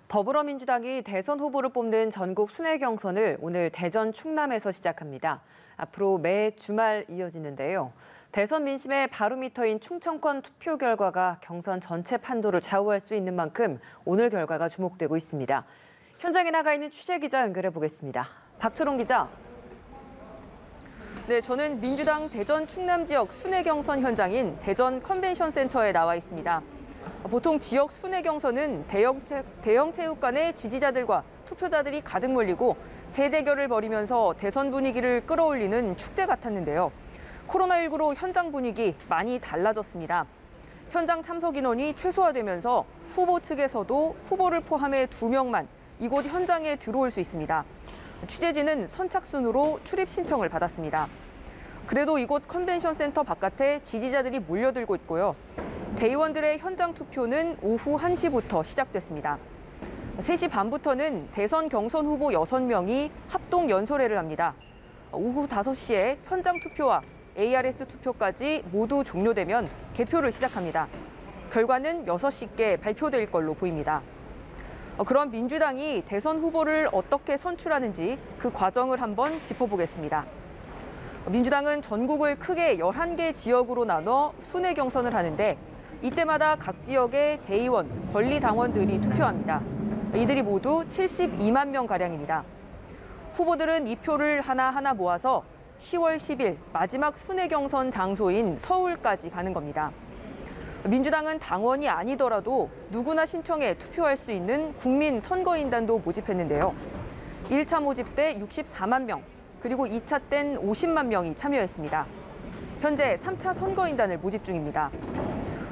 더불어민주당이 대선 후보를 뽑는 전국 순회 경선을 오늘 대전 충남에서 시작합니다. 앞으로 매 주말 이어지는데요. 대선 민심의 바로미터인 충청권 투표 결과가 경선 전체 판도를 좌우할 수 있는 만큼 오늘 결과가 주목되고 있습니다. 현장에 나가 있는 취재기자 연결해 보겠습니다. 박철웅 기자. 네, 저는 민주당 대전 충남 지역 순회 경선 현장인 대전 컨벤션 센터에 나와 있습니다. 보통 지역 순회 경선은 대형 체육관에 지지자들과 투표자들이 가득 몰리고 세대결을 벌이면서 대선 분위기를 끌어올리는 축제 같았는데요. 코로나19로 현장 분위기 많이 달라졌습니다. 현장 참석 인원이 최소화되면서 후보 측에서도 후보를 포함해 2명만 이곳 현장에 들어올 수 있습니다. 취재진은 선착순으로 출입 신청을 받았습니다. 그래도 이곳 컨벤션 센터 바깥에 지지자들이 몰려들고 있고요. 대의원들의 현장 투표는 오후 1시부터 시작됐습니다. 3시 반부터는 대선 경선 후보 6명이 합동 연설회를 합니다. 오후 5시에 현장 투표와 ARS 투표까지 모두 종료되면 개표를 시작합니다. 결과는 6시께 발표될 걸로 보입니다. 그럼 민주당이 대선 후보를 어떻게 선출하는지 그 과정을 한번 짚어보겠습니다. 민주당은 전국을 크게 11개 지역으로 나눠 순회 경선을 하는데 이때마다 각 지역의 대의원, 권리당원들이 투표합니다. 이들이 모두 72만 명가량입니다. 후보들은 이 표를 하나하나 모아서 10월 10일 마지막 순회 경선 장소인 서울까지 가는 겁니다. 민주당은 당원이 아니더라도 누구나 신청해 투표할 수 있는 국민선거인단도 모집했는데요. 1차 모집 때 64만 명, 그리고 2차 땐 50만 명이 참여했습니다. 현재 3차 선거인단을 모집 중입니다.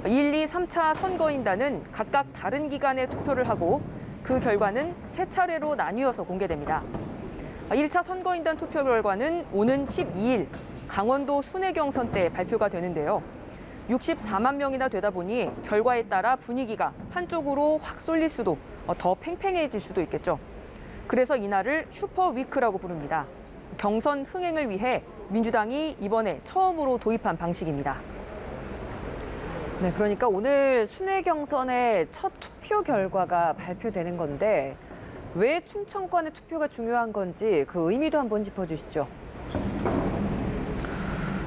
1, 2, 3차 선거인단은 각각 다른 기간에 투표를 하고 그 결과는 3차례로 나뉘어서 공개됩니다. 1차 선거인단 투표 결과는 오는 12일 강원도 순회 경선 때 발표가 되는데요. 64만 명이나 되다 보니 결과에 따라 분위기가 한쪽으로 확 쏠릴 수도 더 팽팽해질 수도 있겠죠. 그래서 이날을 슈퍼위크라고 부릅니다. 경선 흥행을 위해 민주당이 이번에 처음으로 도입한 방식입니다. 네, 그러니까 오늘 순회 경선의 첫 투표 결과가 발표되는 건데 왜 충청권의 투표가 중요한 건지 그 의미도 한번 짚어주시죠.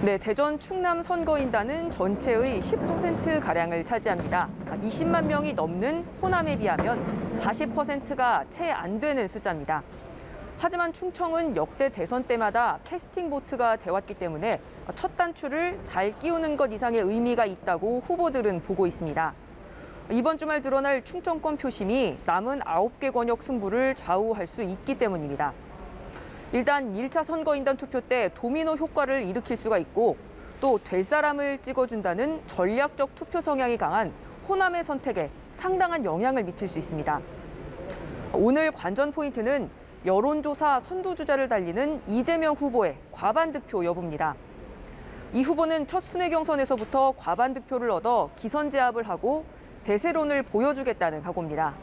네, 대전 충남 선거인단은 전체의 10%가량을 차지합니다. 20만 명이 넘는 호남에 비하면 40%가 채 안 되는 숫자입니다. 하지만 충청은 역대 대선 때마다 캐스팅 보트가 돼왔기 때문에 첫 단추를 잘 끼우는 것 이상의 의미가 있다고 후보들은 보고 있습니다. 이번 주말 드러날 충청권 표심이 남은 9개 권역 승부를 좌우할 수 있기 때문입니다. 일단 1차 선거인단 투표 때 도미노 효과를 일으킬 수가 있고 또 될 사람을 찍어준다는 전략적 투표 성향이 강한 호남의 선택에 상당한 영향을 미칠 수 있습니다. 오늘 관전 포인트는 여론조사 선두주자를 달리는 이재명 후보의 과반득표 여부입니다. 이 후보는 첫 순회 경선에서부터 과반득표를 얻어 기선제압을 하고 대세론을 보여주겠다는 각오입니다.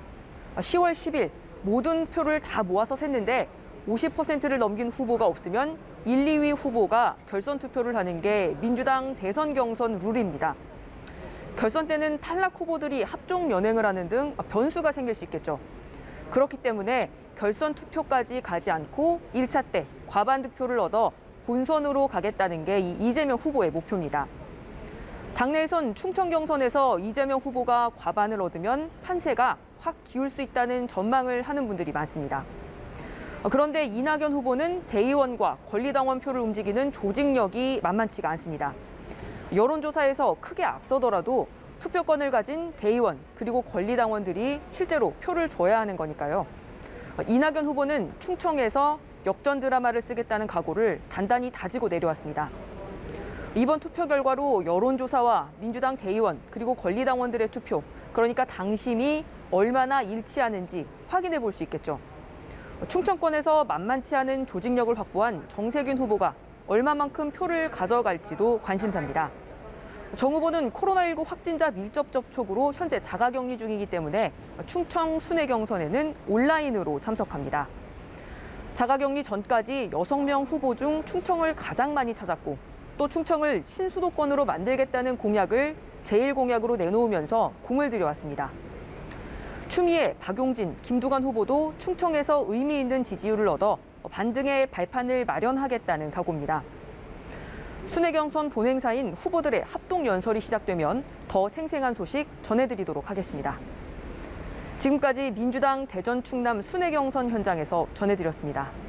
10월 10일 모든 표를 다 모아서 셌는데 50%를 넘긴 후보가 없으면 1, 2위 후보가 결선 투표를 하는 게 민주당 대선 경선 룰입니다. 결선 때는 탈락 후보들이 합종 연행을 하는 등 변수가 생길 수 있겠죠. 그렇기 때문에 결선 투표까지 가지 않고 1차 때 과반 득표를 얻어 본선으로 가겠다는 게 이재명 후보의 목표입니다. 당내에선 충청 경선에서 이재명 후보가 과반을 얻으면 판세가 확 기울 수 있다는 전망을 하는 분들이 많습니다. 그런데 이낙연 후보는 대의원과 권리당원 표를 움직이는 조직력이 만만치가 않습니다. 여론조사에서 크게 앞서더라도 투표권을 가진 대의원 그리고 권리당원들이 실제로 표를 줘야 하는 거니까요. 이낙연 후보는 충청에서 역전 드라마를 쓰겠다는 각오를 단단히 다지고 내려왔습니다. 이번 투표 결과로 여론조사와 민주당 대의원 그리고 권리당원들의 투표, 그러니까 당심이 얼마나 일치하는지 확인해 볼 수 있겠죠. 충청권에서 만만치 않은 조직력을 확보한 정세균 후보가 얼마만큼 표를 가져갈지도 관심사입니다. 정 후보는 코로나19 확진자 밀접 접촉으로 현재 자가격리 중이기 때문에 충청 순회 경선에는 온라인으로 참석합니다. 자가격리 전까지 6명 후보 중 충청을 가장 많이 찾았고 또 충청을 신수도권으로 만들겠다는 공약을 제1공약으로 내놓으면서 공을 들여왔습니다. 추미애, 박용진, 김두관 후보도 충청에서 의미 있는 지지율을 얻어 반등의 발판을 마련하겠다는 각오입니다. 순회경선 본행사인 후보들의 합동 연설이 시작되면 더 생생한 소식 전해드리도록 하겠습니다. 지금까지 민주당 대전 충남 순회경선 현장에서 전해드렸습니다.